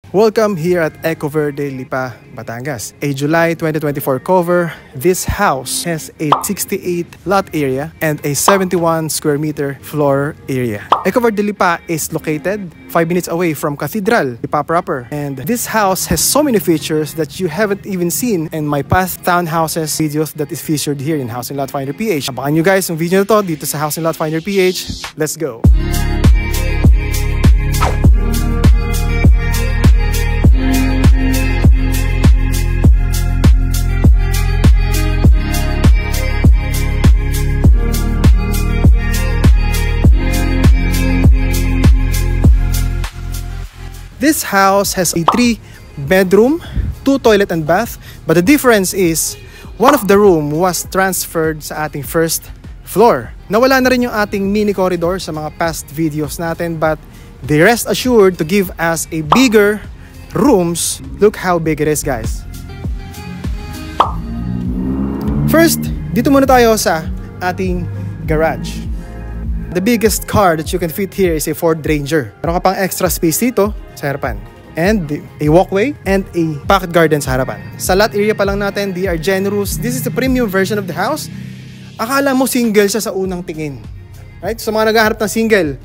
Welcome here at Eco Verde, Lipa, Batangas. A July 2024 cover, this house has a 68 lot area and a 71 square meter floor area. Eco Verde, Lipa is located 5 minutes away from Cathedral, Lipa proper. And this house has so many features that you haven't even seen in my past townhouses videos that is featured here in Housing Lot Finder PH. Abangan nyo guys yung video na to dito sa Housing Lot Finder PH. Let's go! This house has a 3-bedroom, 2 toilet and bath, but the difference is one of the room was transferred sa ating first floor. Nawala na rin yung ating mini corridor sa mga past videos natin, but they rest assured to give us a bigger rooms. Look how big it is, guys. First, dito muna tayo sa ating garage. The biggest car that you can fit here is a Ford Ranger. Meron ka pang extra space dito sa harapan. And a walkway and a pocket garden sa harapan. Sa lot area pa lang natin, they are generous. This is the premium version of the house. Akala mo single siya sa unang tingin. Right? So mga naghahanap ng single,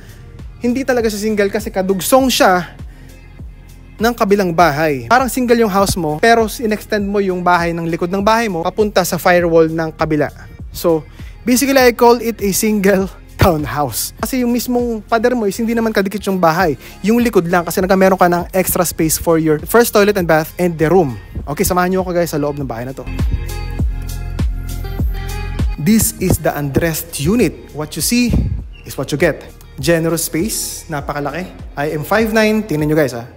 hindi talaga siya single kasi kadugsong siya ng kabilang bahay. Parang single yung house mo, pero in-extend mo yung bahay ng likod ng bahay mo papunta sa firewall ng kabila. So, basically I call it a single townhouse. Kasi yung mismong pader mo is hindi naman kadikit yung bahay. Yung likod lang kasi meron ka ng extra space for your first toilet and bath and the room. Okay, samahan nyo ako guys sa loob ng bahay na to. This is the undressed unit. What you see is what you get. Generous space, napakalaki. I am 5'9", tingnan nyo guys ha.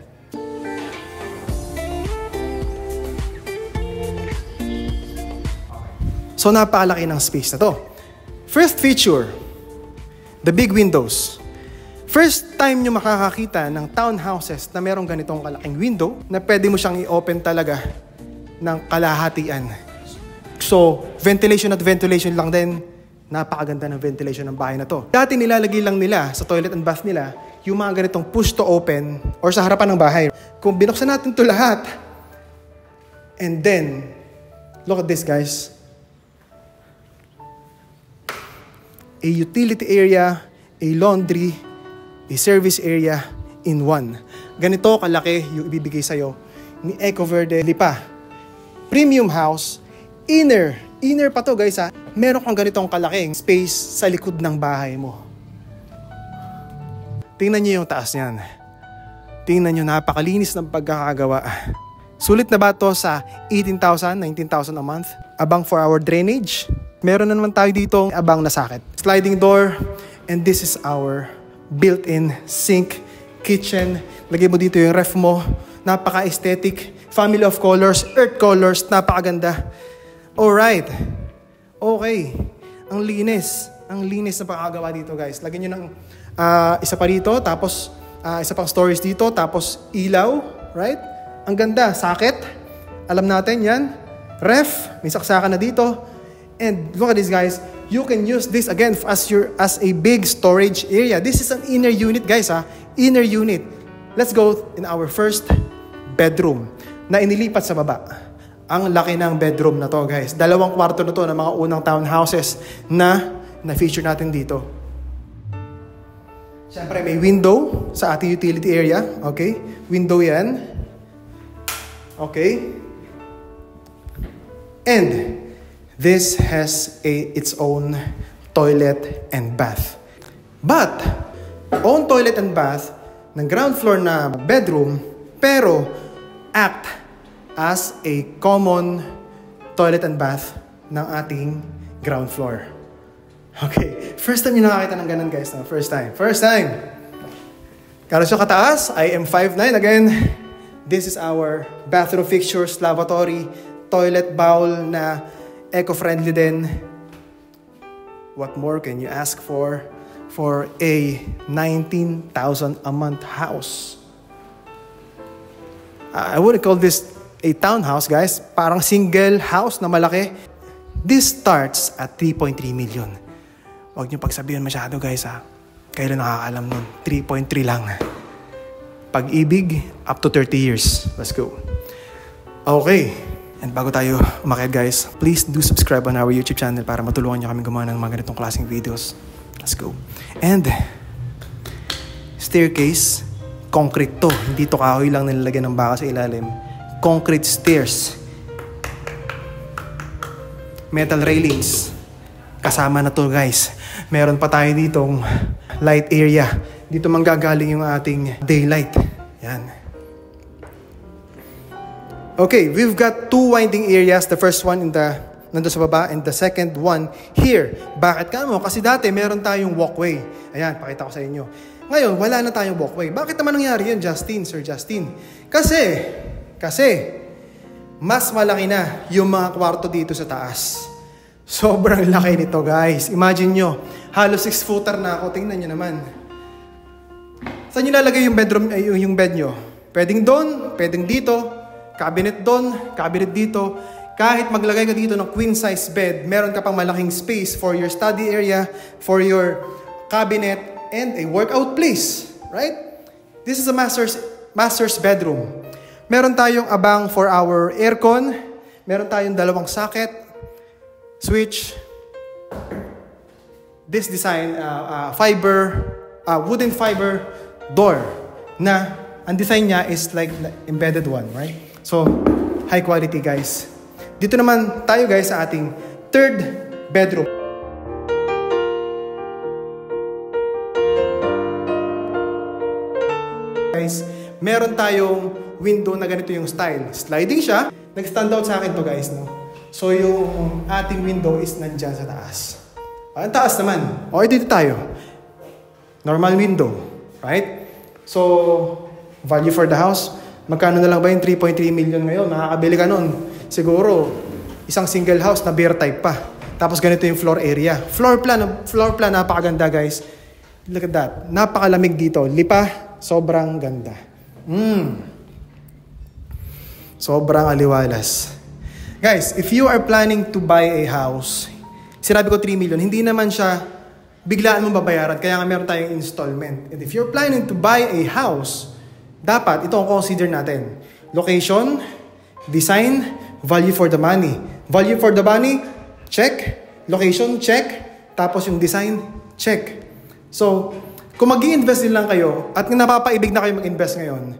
So napakalaki ng space na to. First feature, the big windows. First time nyo makakakita ng townhouses na merong ganitong kalaking window na pwede mo siyang i-open talaga ng kalahatian. So, ventilation at ventilation lang din. Napakaganda ng ventilation ng bahay na to. Dati nilalagay lang nila sa toilet and bath nila yung mga ganitong push to open or sa harapan ng bahay. Kung binuksan natin to lahat, and then, look at this guys. A utility area, a laundry, a service area in one. Ganito kalaki yung ibibigay sa'yo ni Eco Verde Lipa. Premium house, inner pa to guys ha. Meron kang ganitong kalaking space sa likod ng bahay mo. Tingnan nyo yung taas niyan. Tingnan nyo, napakalinis ng pagkakagawa. Sulit na ba to sa 18,000, 19,000 a month? Abang for our drainage. Meron na naman tayo dito abang na sakit. Sliding door, and this is our built-in sink, kitchen. Lagay mo dito yung ref mo. Napaka-aesthetic. Family of colors, earth colors, napakaganda. Alright. Okay. Ang linis. Ang linis na pakagawa dito guys. Lagyan nyo ng isa pa dito, tapos isa pang storage dito, tapos ilaw. Right? Ang ganda. Socket. Alam natin yan. Ref. May saksakan na dito. And look at this guys, you can use this again as a big storage area. This is an inner unit guys ha, inner unit. Let's go in our first bedroom na inilipat sa baba. Ang laki ng bedroom na to guys. 2 kwarto na to ng mga unang townhouses na feature natin dito. Siyempre may window sa ating utility area. Okay, window yan. Okay. And this has its own toilet and bath. But, own toilet and bath ng ground floor na bedroom, pero act as a common toilet and bath ng ating ground floor. Okay, first time yung nakakita ng ganun guys. No? First time. Kano siya kataas? I am 5'9". Again, this is our bathroom fixtures, lavatory, toilet bowl na eco-friendly din. What more can you ask for a 19,000 a month house? I wouldn't call this a townhouse, guys. Parang single house na malaki. This starts at 3.3 million. Huwag niyo pagsabihan masyado, guys, ha. Kayo lang nakakaalam nun. 3.3 lang. Pag-ibig, up to 30 years. Let's go. Okay. And bago tayo umakyat guys, please do subscribe on our YouTube channel para matulungan nyo kami gumawa ng mga ganitong klaseng videos. Let's go. And staircase, concrete to. Hindi to kahoy lang nilalagyan ng baka sa ilalim. Concrete stairs. Metal railings. Kasama na to guys. Meron pa tayo ditong light area. Dito manggagaling yung ating daylight. Yan. Okay, we've got two winding areas. The first one nandun sa baba, and the second one here. Bakit ka mo? Kasi dati meron tayong walkway. Ayan, pakita ko sa inyo. Ngayon, wala na tayong walkway. Bakit naman nangyari yan, Sir Justin? Kasi, mas malaki na yung mga kwarto dito sa taas. Sobrang laki nito, guys. Imagine nyo, halos 6-footer na ako. Tingnan nyo naman. Saan nyo lalagay yung bedroom, yung bed nyo? Pwedeng doon, pwedeng dito. Cabinet doon, cabinet dito. Kahit maglagay ka dito ng queen size bed, meron ka pang malaking space for your study area, for your cabinet, and a workout place. Right? This is a master's bedroom. Meron tayong abang for our aircon. Meron tayong dalawang socket, switch. This design, wooden fiber door na ang design niya is like embedded one, right? So, high quality guys. Dito naman tayo guys sa ating third bedroom. Guys, meron tayong window na ganito yung style. Sliding siya. Nag-stand out sa akin to guys, no? So, yung ating window is nandyan sa taas. Ang taas naman. Okay, dito tayo. Normal window. Right? So, value for the house. Magkano na lang ba yung 3.3 million ngayon? Nakakabili ka nun. Siguro, isang single house na beer type pa. Tapos ganito yung floor area. Floor plan, napakaganda guys. Look at that. Napakalamig dito. Lipa, sobrang ganda. Sobrang aliwalas. Guys, if you are planning to buy a house, sinabi ko 3 million, hindi naman siya biglaan mong babayaran. Kaya nga meron tayong installment. And if you're planning to buy a house, dapat ito ang consider natin. Location, design, value for the money. Value for the money, check. Location, check. Tapos yung design, check. So, kung mag-i-invest din lang kayo at napapaibig na kayo mag-invest ngayon,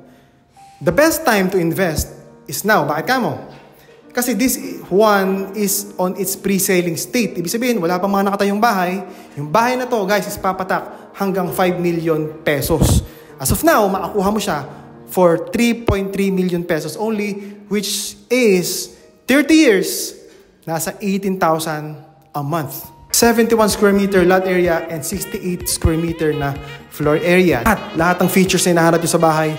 the best time to invest is now. Bakit ka mo? Kasi this one is on its pre-selling state. Ibig sabihin, wala pang mga nakatayong bahay. Yung bahay na to, guys, is papatak hanggang 5 million pesos. As of now, makakuha mo siya for 3.3 million pesos only, which is 30 years, nasa 18,000 a month. 71 square meter lot area and 68 square meter na floor area. At lahat ng features na hinaharap nyo sa bahay,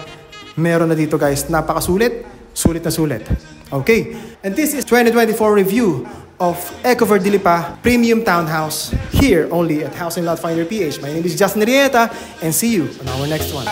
meron na dito guys. Napakasulit, sulit na sulit. Okay, and this is 2024 review of Ecover Dilipa Premium Townhouse here only at House and Lot Finder PH. My name is Justin Rieta and see you on our next one.